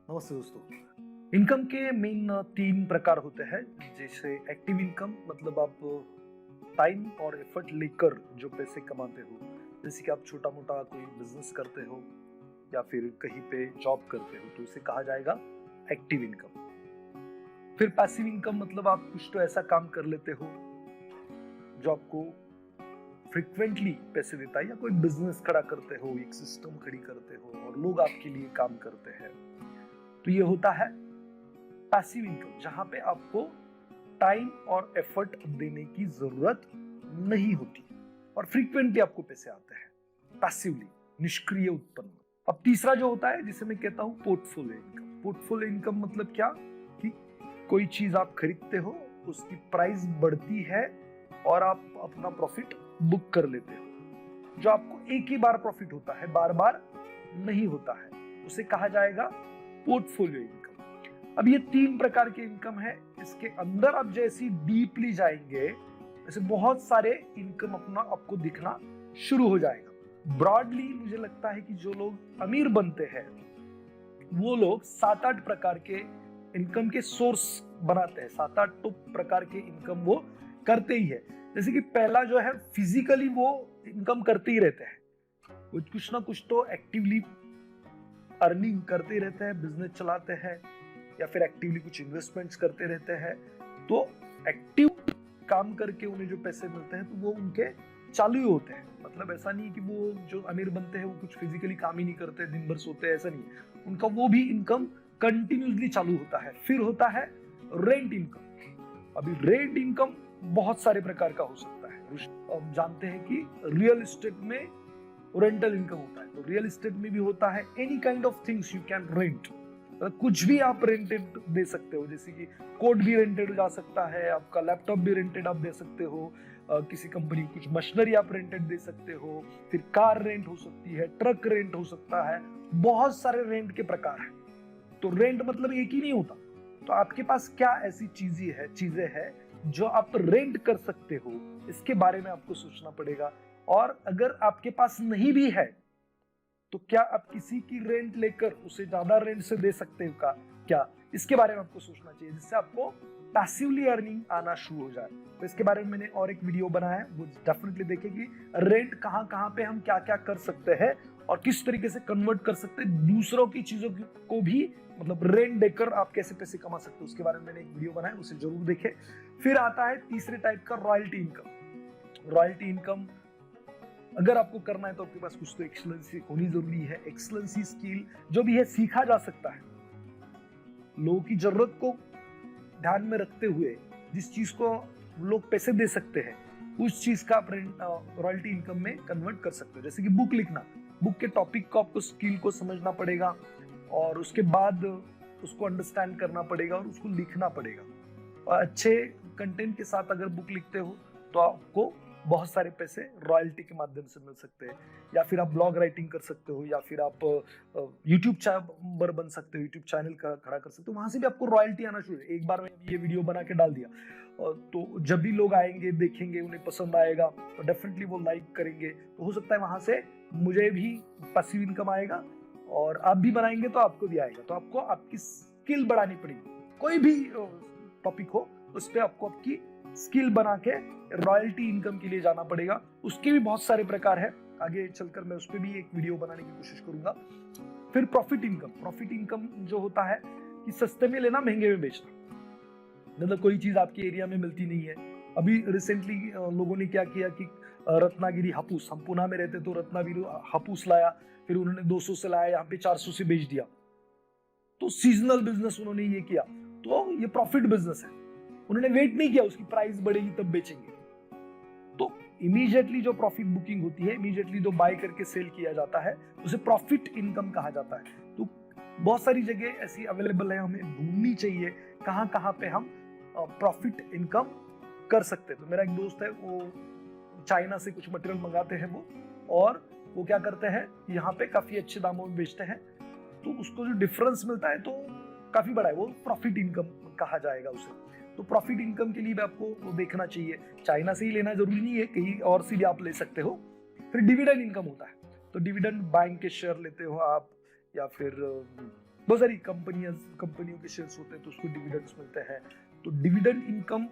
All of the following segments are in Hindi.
नमस्ते दोस्तों। इनकम के मेन तीन प्रकार होते हैं। जैसे एक्टिव इनकम, मतलब आप टाइम और एफर्ट लेकर जो पैसे कमाते हो, जैसे कि आप छोटा मोटा कोई बिजनेस करते हो या फिर कहीं पे जॉब करते हो, तो इसे कहा जाएगा एक्टिव इनकम। फिर पैसिव इनकम, मतलब आप कुछ तो ऐसा काम कर लेते हो जो आपको फ्रिक्वेंटली पैसे देता है, या कोई बिजनेस खड़ा करते हो, एक सिस्टम खड़ी करते हो और लोग आपके लिए काम करते हैं, तो ये होता है पैसिव इनकम, जहां पे आपको टाइम और एफर्ट देने की जरूरत नहीं होती और फ्रीक्वेंटली आपको पैसे आते हैं पैसिवली, निष्क्रिय उत्पन्न। अब तीसरा जो होता है, जिसे मैं कहता हूं पोर्टफोलियो इनकम। पोर्टफोलियो इनकम मतलब क्या कि कोई चीज आप खरीदते हो, उसकी प्राइस बढ़ती है और आप अपना प्रॉफिट बुक कर लेते हो, जो आपको एक ही बार प्रॉफिट होता है, बार बार नहीं होता है, उसे कहा जाएगा पोर्टफोलियो इनकम। अब ये तीन प्रकार के इनकम है। इसके अंदर आप जैसी डीपली जाएंगे, ऐसे बहुत सारे इनकम अपना आपको दिखना शुरू हो जाएगा। ब्रॉडली मुझे लगता है कि जो लोग अमीर बनते हैं वो लोग 7-8 प्रकार के इनकम के सोर्स बनाते हैं। 7-8 तो प्रकार के इनकम वो करते ही है। जैसे कि पहला जो है, फिजिकली वो इनकम करते ही रहते हैं, कुछ ना कुछ तो एक्टिवली अर्निंग करते ही रहते हैं, बिजनेस चलाते हैं या फिर एक्टिवली कुछ इन्वेस्टमेंट्स करते रहते हैं। तो एक्टिव काम करके उन्हें जो पैसे मिलते हैं तो वो उनके चालू ही होते हैं। मतलब ऐसा नहीं कि वो जो अमीर बनते हैं वो कुछ फिजिकली काम ही नहीं करते, दिन भर सोते हैं, ऐसा नहीं। उनका वो भी इनकम कंटिन्यूसली चालू होता है। फिर होता है रेंट इनकम। अभी रेंट इनकम बहुत सारे प्रकार का हो सकता है। हम जानते हैं कि रियल एस्टेट में रेंटल इनकम होता है, तो रियल एस्टेट में भी होता है any kind of things you can rent. कुछ भी आप रेंटेड दे सकते हो, जैसे कि कोड भी रेंटेड जा सकता है, आपका लैपटॉप भी रेंटेड आप दे सकते हो, किसी कंपनी की कुछ मशीनरी आप रेंटेड दे सकते हो, फिर कार रेंट हो सकती है, ट्रक रेंट हो सकता है, बहुत सारे रेंट के प्रकार हैं। तो रेंट मतलब एक ही नहीं होता। तो आपके पास क्या ऐसी चीजें हैं जो आप रेंट कर सकते हो, इसके बारे में आपको सोचना पड़ेगा। और अगर आपके पास नहीं भी है तो क्या आप किसी की रेंट लेकर उसे ज्यादा रेंट से दे सकते हो क्या, इसके बारे में आपको सोचना चाहिए, जिससे आपको पैसिवली अर्निंग आना शुरू हो जाए। तो इसके बारे में मैंने और एक वीडियो बनाया है, वो डेफिनेटली देखेगी। रेंट कहां पे हम क्या क्या कर सकते हैं और किस तरीके से कन्वर्ट कर सकते हैं, दूसरों की चीजों को भी मतलब रेंट देकर आप कैसे पैसे कमा सकते हो, उसके बारे में मैंने एक वीडियो बनाया, उसे जरूर देखें। फिर आता है तीसरे टाइप का, रॉयल्टी इनकम। रॉयल्टी इनकम अगर आपको करना है तो आपके पास कुछ तो एक्सीलेंसी होनी जरूरी है। एक्सीलेंसी स्किल जो भी है सीखा जा सकता है। लोगों की जरूरत को ध्यान में रखते हुए जिस चीज को लोग पैसे दे सकते हैं, उस चीज का आप रॉयल्टी इनकम में कन्वर्ट कर सकते हो। जैसे कि बुक लिखना, बुक के टॉपिक को आपको स्किल को समझना पड़ेगा और उसके बाद उसको अंडरस्टैंड करना पड़ेगा और उसको लिखना पड़ेगा। और अच्छे कंटेंट के साथ अगर बुक लिखते हो तो आपको बहुत सारे पैसे रॉयल्टी के माध्यम से मिल सकते हैं। या फिर आप ब्लॉग राइटिंग कर सकते हो, या फिर आप यूट्यूब चैनल बन सकते हो, यूट्यूब चैनल खड़ा कर सकते हो, वहां से भी आपको रॉयल्टी आना शुरू है। एक बार मैं ये वीडियो बना के डाल दिया तो जब भी लोग आएंगे, देखेंगे, उन्हें पसंद आएगा तो डेफिनेटली वो लाइक करेंगे, तो हो सकता है वहां से मुझे भी पैसिव इनकम आएगा और आप भी बनाएंगे तो आपको भी आएगा। तो आपको आपकी स्किल बढ़ानी पड़ेगी। कोई भी टॉपिक हो उस पर आपको आपकी स्किल बना के रॉयल्टी इनकम के लिए जाना पड़ेगा। उसके भी बहुत सारे प्रकार है, आगे चलकर मैं उस पर भी एक वीडियो बनाने की कोशिश करूंगा। फिर प्रॉफिट इनकम। प्रॉफिट इनकम जो होता है कि सस्ते में लेना, महंगे में बेचना। मतलब कोई चीज आपके एरिया में मिलती नहीं है। अभी रिसेंटली लोगों ने क्या किया कि रत्नागिरी हापुस, हम पुणे में रहते तो रत्नागिरी हापुस लाया, फिर उन्होंने 200 से लाया, यहाँ पे 400 से बेच दिया। तो सीजनल बिजनेस उन्होंने ये किया, तो ये प्रॉफिट बिजनेस है। उन्होंने वेट नहीं किया उसकी प्राइस बढ़ेगी तब बेचेंगे। तो इमीडिएटली जो प्रॉफिट बुकिंग होती है, इमीडिएटली जो बाय करके सेल किया जाता है, उसे प्रॉफिट इनकम कहा जाता है। तो बहुत सारी जगह ऐसी अवेलेबल है, हमें ढूंढनी चाहिए कहां पे हम प्रॉफिट इनकम कर सकते हैं। तो मेरा एक दोस्त है, वो चाइना से कुछ मटेरियल मंगाते हैं और वो क्या करते हैं, यहाँ पे काफी अच्छे दामों में बेचते हैं, तो उसको जो डिफरेंस मिलता है तो काफी बड़ा है, वो प्रॉफिट इनकम कहा जाएगा उसे। तो प्रॉफिट इनकम के लिए भी आपको वो देखना चाहिए, चाइना से ही लेना जरूरी नहीं है, कहीं और से भी आप ले सकते हो। फिर डिविडेंड इनकम होता है, तो डिविडेंड बैंक के शेयर लेते हो आप, या फिर बहुत सारी कंपनियों के शेयर्स होते हैं तो उसको डिविडेंड्स मिलते हैं। तो डिविडेंड इनकम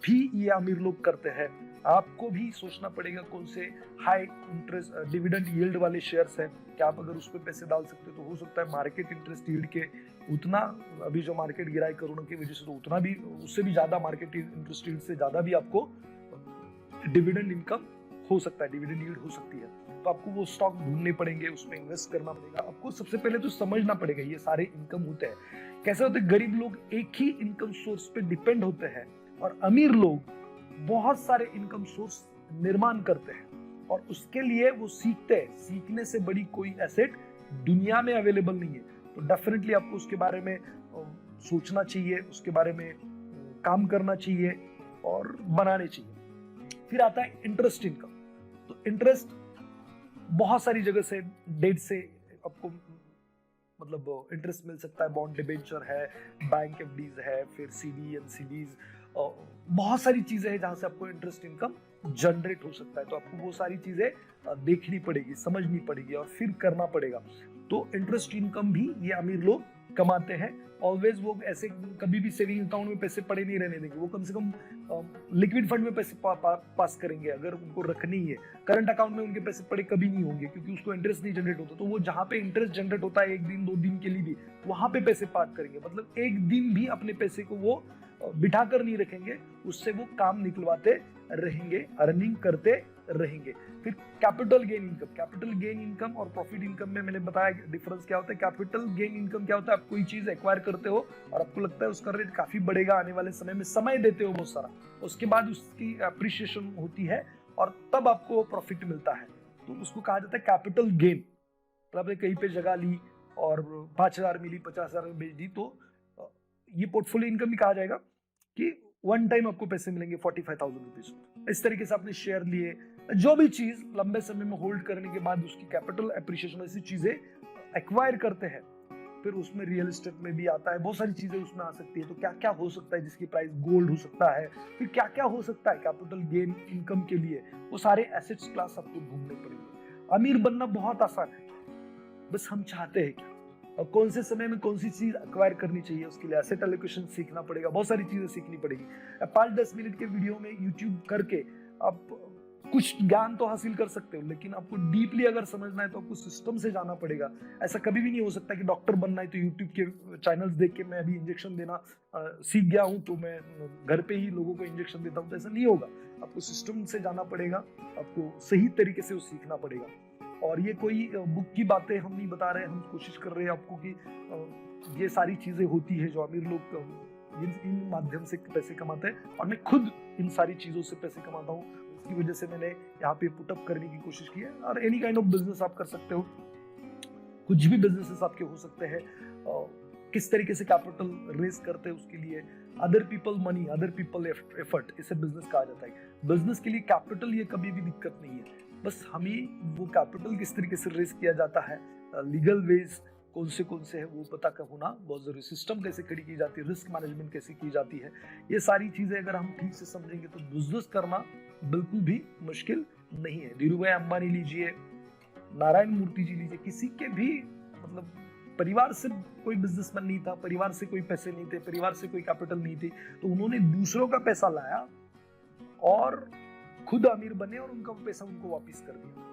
भी ये अमीर लोग करते हैं। आपको भी सोचना पड़ेगा कौन से हाई इंटरेस्ट डिविडेंड यील्ड वाले शेयर्स हैं कि आप अगर उस पर पैसे डाल सकते हो तो हो सकता है मार्केट इंटरेस्ट यील्ड के उतना, अभी जो मार्केट गिरा है कोरोना की वजह से, तो उतना भी, उससे भी ज्यादा मार्केट इंटरेस्ट यील्ड से ज्यादा भी आपको डिविडेंड इनकम हो सकता है, डिविडेंड यील्ड हो सकती है। तो आपको वो स्टॉक ढूंढने पड़ेंगे, उसमें इन्वेस्ट करना पड़ेगा। आपको सबसे पहले तो समझना पड़ेगा ये सारे इनकम होते हैं कैसे होते हैं। गरीब लोग एक ही इनकम सोर्स पे डिपेंड होते हैं और अमीर लोग बहुत सारे इनकम सोर्स निर्माण करते हैं और उसके लिए वो सीखते हैं। सीखने से बड़ी कोई एसेट दुनिया में अवेलेबल नहीं है। तो डेफिनेटली आपको उसके बारे में सोचना चाहिए, उसके बारे में काम करना चाहिए और बनाने चाहिए। फिर आता है इंटरेस्ट इनकम। तो इंटरेस्ट बहुत सारी जगह से, डेट से आपको मतलब इंटरेस्ट मिल सकता है। बॉन्ड डिबेंचर है, बैंक एफडीज है, फिर सीडी एनसीडीज, बहुत सारी चीजें हैं जहां से आपको इंटरेस्ट इनकम जनरेट हो सकता है। तो आपको वो सारी चीजें देखनी पड़ेगी, समझनी पड़ेगी और फिर करना पड़ेगा। तो इंटरेस्ट इनकम भी ये अमीर लोग कमाते हैं। ऑलवेज वो ऐसे कभी भी सेविंग अकाउंट में पैसे पड़े नहीं रहने देंगे। वो कम से कम लिक्विड फंड में पैसे पास करेंगे अगर उनको रखनी है। करंट अकाउंट में उनके पैसे पड़े कभी नहीं होंगे क्योंकि उसको इंटरेस्ट नहीं जनरेट होता। तो वो जहां पे इंटरेस्ट जनरेट होता है 1 दिन 2 दिन के लिए भी, वहां पे पैसे पार्क करेंगे। मतलब एक दिन भी अपने पैसे को वो बिठा कर नहीं रखेंगे, उससे वो काम निकलवाते रहेंगे, अर्निंग करते रहेंगे। फिर capital gain income. Capital gain income और प्रॉफिट इनकम में मैंने बताया डिफरेंस क्या होता है। कैपिटल गेन इनकम क्या होता है, आप कोई चीज एक्वायर करते हो और आपको लगता है उसका रेट काफी बढ़ेगा आने वाले समय में, समय देते हो बहुत सारा, उसके बाद उसकी अप्रिसिएशन होती है और तब आपको प्रॉफिट मिलता है। तो उसको कहा जाता है कैपिटल गेन। तो आपने कहीं पे जगह ली और 5,000 मिली, 50,000 में बेच दी, तो ये पोर्टफोलियो इनकम भी कहा जाएगा कि वन टाइम आपको पैसे मिलेंगे 45,000 रुपीज। इस तरीके से आपने शेयर लिए, जो भी चीज लंबे समय में होल्ड करने के बाद उसकी कैपिटल एप्रिसिएशन, ऐसी चीजें एक्वायर करते हैं। फिर उसमें रियल एस्टेट में भी आता है, बहुत सारी चीजें उसमें आ सकती है। तो क्या क्या हो सकता है जिसकी प्राइस, गोल्ड हो सकता है, फिर क्या क्या हो सकता है कैपिटल गेन इनकम के लिए, वो सारे एसेट्स क्लास आपको ढूंढने पड़ेंगे। अमीर बनना बहुत आसान है, बस हम चाहते हैं क्या और कौन से समय में कौन सी चीज एक्वायर करनी चाहिए, उसके लिए एसेट एलोकेशन सीखना पड़ेगा, बहुत सारी चीजें सीखनी पड़ेगी। 5-10 मिनट के वीडियो में यूट्यूब करके आप कुछ ज्ञान तो हासिल कर सकते हो, लेकिन आपको डीपली अगर समझना है तो आपको सिस्टम से जाना पड़ेगा। ऐसा कभी भी नहीं हो सकता कि डॉक्टर बनना है तो यूट्यूब के चैनल्स देख के मैं अभी इंजेक्शन देना सीख गया हूं तो मैं घर पे ही लोगों को इंजेक्शन देता हूं, तो ऐसा नहीं होगा। आपको सिस्टम से जाना पड़ेगा, आपको सही तरीके से वो सीखना पड़ेगा। और ये कोई बुक की बातें हम नहीं बता रहे, हम कोशिश कर रहे हैं आपको कि ये सारी चीजें होती है जो अमीर लोग इन माध्यम से पैसे कमाते हैं, और मैं खुद इन सारी चीजों से पैसे कमाता हूँ। इसकी वजह से मैंने यहाँ पे पुटअप करने की कोशिश की है। और एनी काइंड ऑफ बिजनेस आप कर सकते हो, कुछ भी बिजनेसेस आपके हो सकते हैं। किस तरीके से कैपिटल रेज करते हैं उसके लिए other people money, other people effort, इसे बिजनेस कहा जाता है। बिजनेस के लिए कैपिटल ये कभी भी दिक्कत नहीं है, बस हमें वो कैपिटल किस तरीके से रेज किया जाता है, लीगल वेज कौन से है वो पता का होना बहुत जरूरी। सिस्टम कैसे खड़ी की जाती है, रिस्क मैनेजमेंट कैसे की जाती है, ये सारी चीजें अगर हम ठीक से समझेंगे तो बिजनेस करना बिल्कुल भी मुश्किल नहीं है। धीरू भाई अंबानी लीजिए, नारायण मूर्ति जी लीजिए, किसी के भी मतलब परिवार से कोई बिजनेसमैन नहीं था, परिवार से कोई पैसे नहीं थे, परिवार से कोई कैपिटल नहीं थी, तो उन्होंने दूसरों का पैसा लाया और खुद अमीर बने और उनका पैसा उनको वापस कर दिया।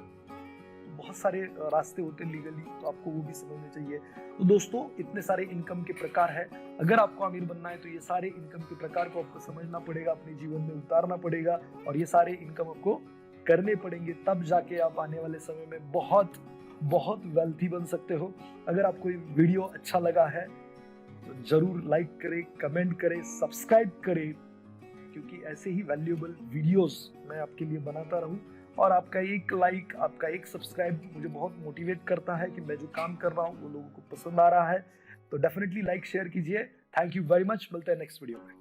तो बहुत सारे रास्ते होते हैं लीगली, तो आपको वो भी समझने चाहिए। तो दोस्तों, इतने सारे इनकम के प्रकार है। अगर आपको अमीर बनना है तो ये सारे इनकम के प्रकार को आपको समझना पड़ेगा, अपने जीवन में उतारना पड़ेगा, और ये सारे इनकम आपको करने पड़ेंगे, तब जाके आप आने वाले समय में बहुत बहुत वेल्थी बन सकते हो। अगर आपको ये वीडियो अच्छा लगा है तो जरूर लाइक करें, कमेंट करें, सब्सक्राइब करें, क्योंकि ऐसे ही वैल्यूएबल वीडियोस मैं आपके लिए बनाता रहूं। और आपका एक लाइक, आपका एक सब्सक्राइब मुझे बहुत मोटिवेट करता है कि मैं जो काम कर रहा हूं वो लोगों को पसंद आ रहा है। तो डेफिनेटली लाइक शेयर कीजिए। थैंक यू वेरी मच, मिलते हैं नेक्स्ट वीडियो में।